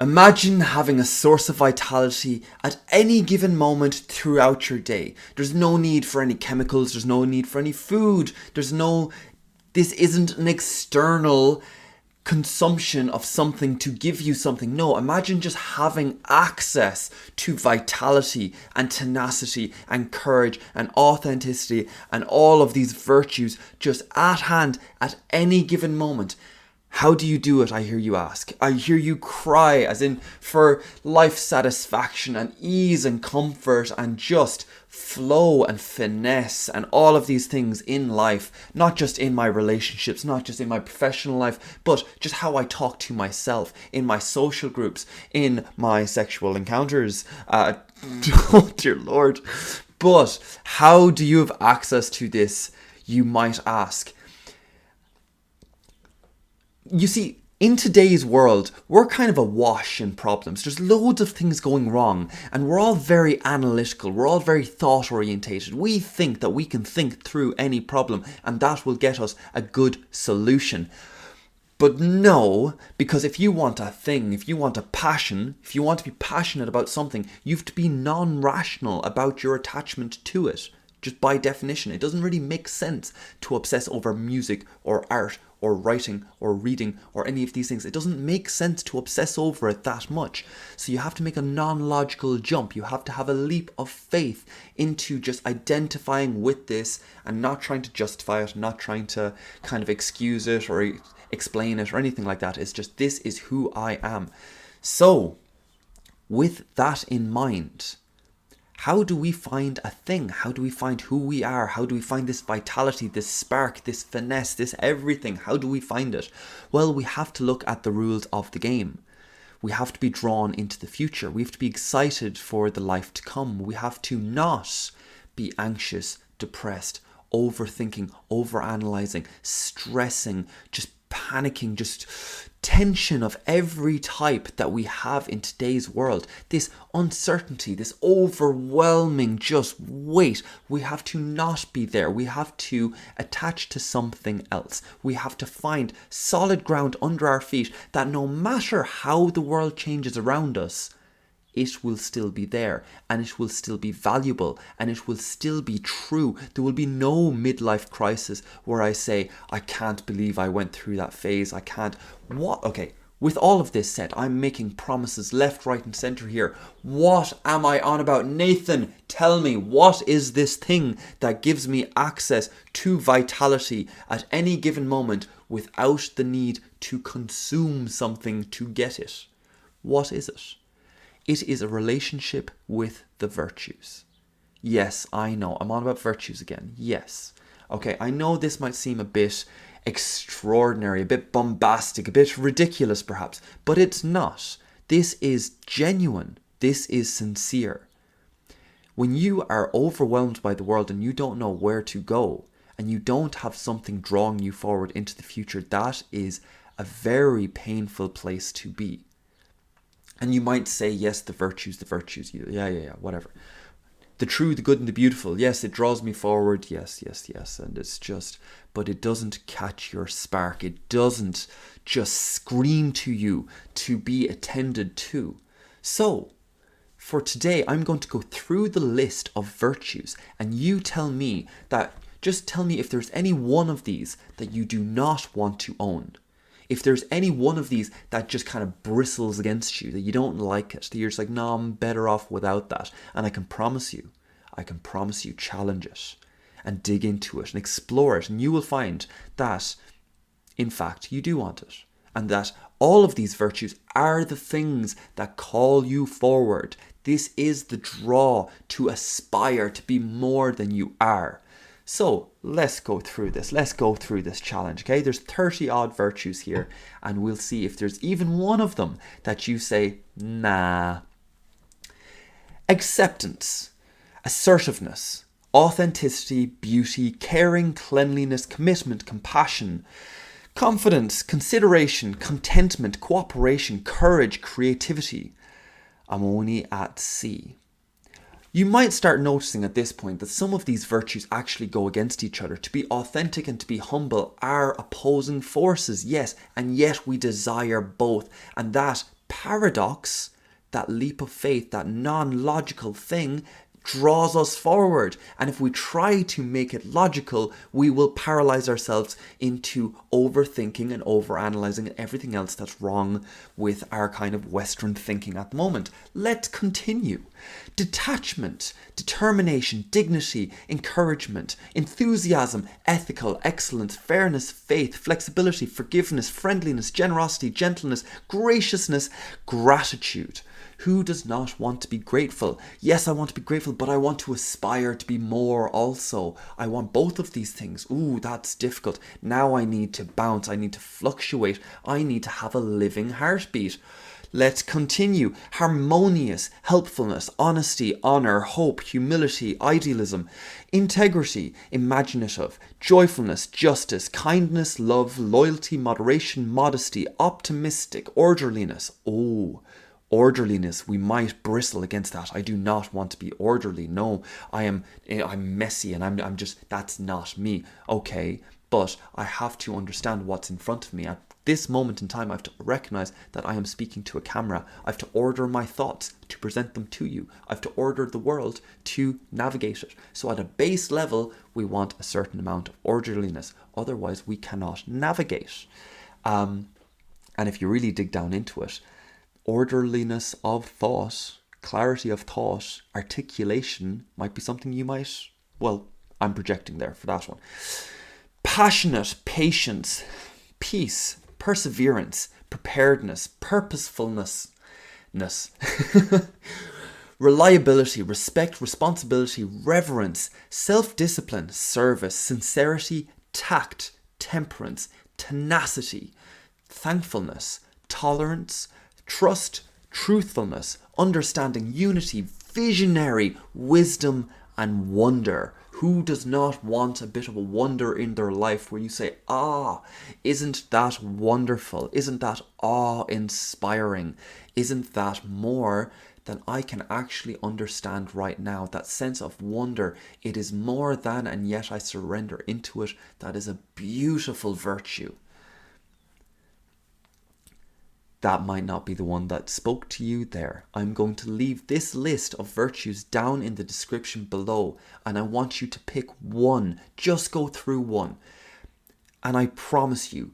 Imagine having a source of vitality at any given moment throughout your day. There's no need for any chemicals, there's no need for any food, this isn't an external consumption of something to give you something. No, imagine just having access to vitality and tenacity and courage and authenticity and all of these virtues just at hand at any given moment. How do you do it, I hear you ask? I hear you cry, as in for life satisfaction and ease and comfort and just flow and finesse and all of these things in life, not just in my relationships, not just in my professional life, but just how I talk to myself, in my social groups, in my sexual encounters. Oh dear Lord. But how do you have access to this, you might ask? You see, in today's world, we're kind of awash in problems. There's loads of things going wrong, and we're all very analytical. We're all very thought orientated. We think that we can think through any problem, and that will get us a good solution. But no, because if you want a thing, if you want a passion, if you want to be passionate about something, you have to be non-rational about your attachment to it. Just by definition, it doesn't really make sense to obsess over music or art or writing or reading or any of these things. It doesn't make sense to obsess over it that much. So you have to make a non-logical jump. You have to have a leap of faith into just identifying with this and not trying to justify it, not trying to kind of excuse it or explain it or anything like that. It's just, this is who I am. So with that in mind, how do we find a thing? How do we find who we are? How do we find this vitality, this spark, this finesse, this everything? How do we find it? Well, we have to look at the rules of the game. We have to be drawn into the future. We have to be excited for the life to come. We have to not be anxious, depressed, overthinking, overanalyzing, stressing, just panicking, just tension of every type that we have in today's world. This uncertainty, this overwhelming just weight. We have to not be there. We have to attach to something else. We have to find solid ground under our feet that no matter how the world changes around us, it will still be there, and it will still be valuable, and it will still be true. There will be no midlife crisis where I say, I can't believe I went through that phase. I can't. What? Okay, with all of this said, I'm making promises left, right, and center here. What am I on about? Nathan, tell me, what is this thing that gives me access to vitality at any given moment without the need to consume something to get it? What is it? It is a relationship with the virtues. Yes, I know. I'm on about virtues again. Yes. Okay, I know this might seem a bit extraordinary, a bit bombastic, a bit ridiculous perhaps, but it's not. This is genuine. This is sincere. When you are overwhelmed by the world and you don't know where to go, and you don't have something drawing you forward into the future, that is a very painful place to be. And you might say, yes, the virtues, yeah, whatever. The true, the good, and the beautiful. Yes, it draws me forward. Yes. And it's just, but it doesn't catch your spark. It doesn't just scream to you to be attended to. So, for today, I'm going to go through the list of virtues, and you tell me just tell me if there's any one of these that you do not want to own. If there's any one of these that just kind of bristles against you, that you don't like it, that you're just like, no, I'm better off without that. And I can promise you, challenge it and dig into it and explore it. And you will find that, in fact, you do want it. And that all of these virtues are the things that call you forward. This is the draw to aspire to be more than you are. So let's go through this. Let's go through this challenge, okay? There's 30 odd virtues here, and we'll see if there's even one of them that you say, nah. Acceptance, assertiveness, authenticity, beauty, caring, cleanliness, commitment, compassion, confidence, consideration, contentment, cooperation, courage, creativity. I'm only at C. You might start noticing at this point that some of these virtues actually go against each other. To be authentic and to be humble are opposing forces, yes, and yet we desire both. And that Paradox, that leap of faith, that non-logical thing, draws us forward. And if we try to make it logical, we will paralyze ourselves into overthinking and overanalyzing and everything else that's wrong with our kind of Western thinking at the moment. Let's continue. Detachment, determination, dignity, encouragement, enthusiasm, ethical, excellence, fairness, faith, flexibility, forgiveness, friendliness, generosity, gentleness, graciousness, gratitude. Who does not want to be grateful? Yes, I want to be grateful, but I want to aspire to be more also. I want both of these things. Ooh, that's difficult. Now I need to bounce. I need to fluctuate. I need to have a living heartbeat. Let's continue. Harmonious, helpfulness, honesty, honor, hope, humility, idealism, integrity, imaginative, joyfulness, justice, kindness, love, loyalty, moderation, modesty, optimistic, orderliness. Oh, orderliness, we might bristle against that. I do not want to be orderly. No, I'm messy and I'm just, that's not me. Okay, but I have to understand what's in front of me. At this moment in time, I have to recognize that I am speaking to a camera. I have to order my thoughts to present them to you. I have to order the world to navigate it. So at a base level, we want a certain amount of orderliness. Otherwise, we cannot navigate. And if you really dig down into it, orderliness of thought, clarity of thought, articulation might be something you might, well, I'm projecting there for that one. Passionate, patience, peace, perseverance, preparedness, purposefulness, reliability, respect, responsibility, reverence, self-discipline, service, sincerity, tact, temperance, tenacity, thankfulness, tolerance, trust, truthfulness, understanding, unity, visionary, wisdom, and wonder. Who does not want a bit of a wonder in their life where you say, isn't that wonderful? Isn't that awe-inspiring? Isn't that more than I can actually understand right now? That sense of wonder, it is more than, and yet I surrender into it. That is a beautiful virtue. That might not be the one that spoke to you there. I'm going to leave this list of virtues down in the description below, and I want you to pick one. Just go through one. And I promise you,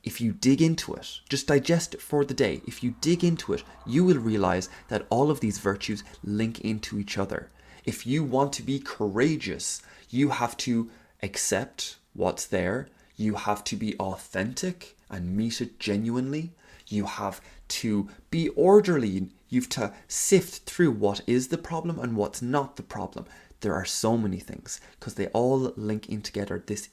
if you dig into it, just digest it for the day. If you dig into it, you will realize that all of these virtues link into each other. If you want to be courageous, you have to accept what's there. You have to be authentic and meet it genuinely. You have to be orderly. You have to sift through what is the problem and what's not the problem. There are so many things because they all link in together. This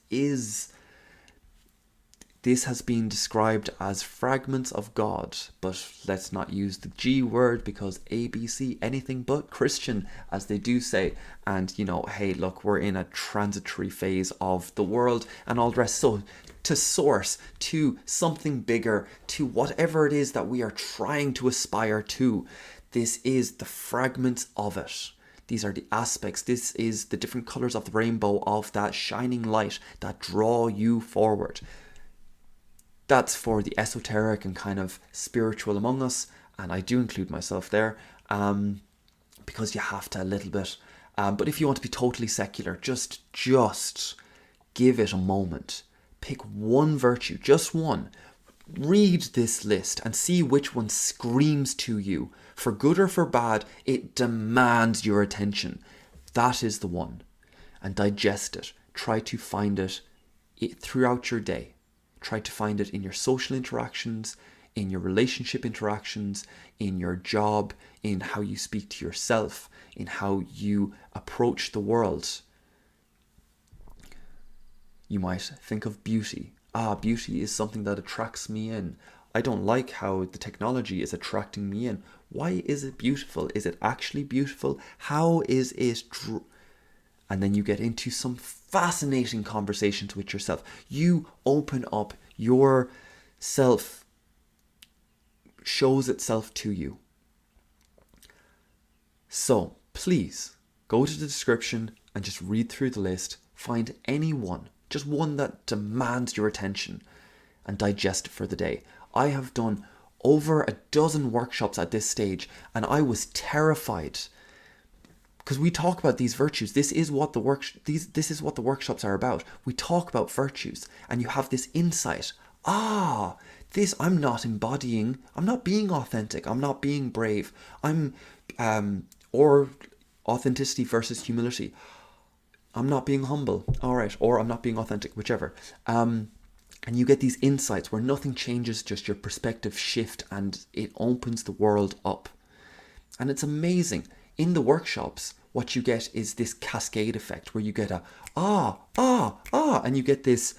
has been described as fragments of God, but let's not use the G word because ABC, anything but Christian, as they do say. And, hey, look, we're in a transitory phase of the world and all the rest. So to source, to something bigger, to whatever it is that we are trying to aspire to, this is the fragments of it. These are the aspects. This is the different colors of the rainbow of that shining light that draw you forward. That's for the esoteric and kind of spiritual among us, and I do include myself there, because you have to a little bit. But if you want to be totally secular, just give it a moment. Pick one virtue, just one. Read this list and see which one screams to you. For good or for bad, it demands your attention. That is the one. And digest it. Try to find it throughout your day. Try to find it in your social interactions, in your relationship interactions, in your job, in how you speak to yourself, in how you approach the world. You might think of beauty. Beauty is something that attracts me in. I don't like how the technology is attracting me in. Why is it beautiful? Is it actually beautiful? How is it and then you get into some fascinating conversations with yourself. You open up, your self shows itself to you. So please go to the description and just read through the list. Find any one, just one that demands your attention, and digest it for the day. I have done over a dozen workshops at this stage, and I was terrified because we talk about these virtues. This is what this is what the workshops are about. We talk about virtues, and you have this insight. I'm not embodying. I'm not being authentic. I'm not being brave. Or authenticity versus humility. I'm not being humble. All right, or I'm not being authentic, whichever. And you get these insights where nothing changes, just your perspective shift, and it opens the world up. And it's amazing. In the workshops, what you get is this cascade effect where you get and you get this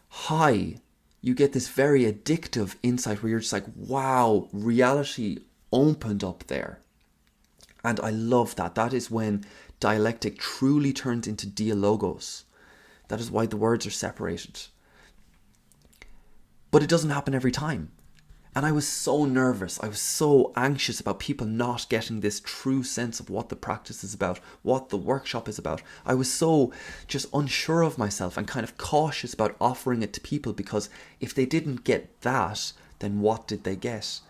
high. You get this very addictive insight where you're just like, wow, reality opened up there. And I love that. That is when dialectic truly turns into dialogos. That is why the words are separated. But it doesn't happen every time. And I was so nervous. I was so anxious about people not getting this true sense of what the practice is about, what the workshop is about. I was so just unsure of myself and kind of cautious about offering it to people, because if they didn't get that, then what did they get?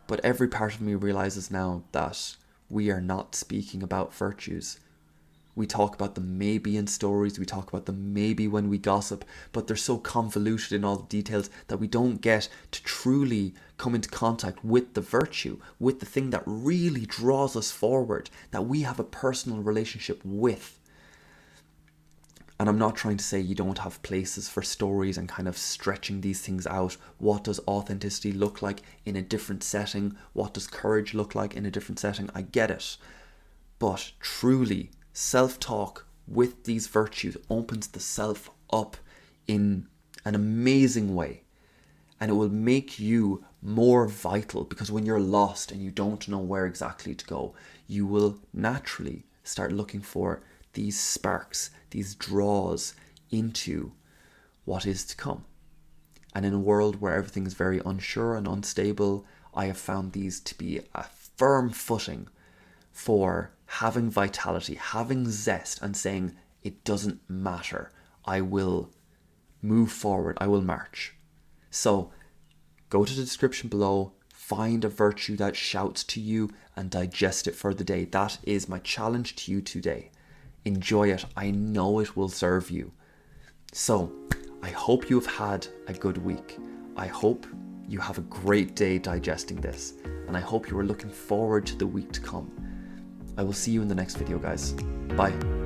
But every part of me realizes now that we are not speaking about virtues. We talk about them maybe in stories, we talk about them maybe when we gossip, but they're so convoluted in all the details that we don't get to truly come into contact with the virtue, with the thing that really draws us forward, that we have a personal relationship with. And I'm not trying to say you don't have places for stories and kind of stretching these things out. What does authenticity look like in a different setting? What does courage look like in a different setting? I get it. But truly, self-talk with these virtues opens the self up in an amazing way, and it will make you more vital, because when you're lost and you don't know where exactly to go, you will naturally start looking for these sparks, these draws into what is to come. And in a world where everything is very unsure and unstable, I have found these to be a firm footing for having vitality, having zest, and saying, it doesn't matter. I will move forward. I will march. So go to the description below, find a virtue that shouts to you and digest it for the day. That is my challenge to you today. Enjoy it. I know it will serve you. So I hope you have had a good week. I hope you have a great day digesting this, and I hope you are looking forward to the week to come. I will see you in the next video, guys. Bye.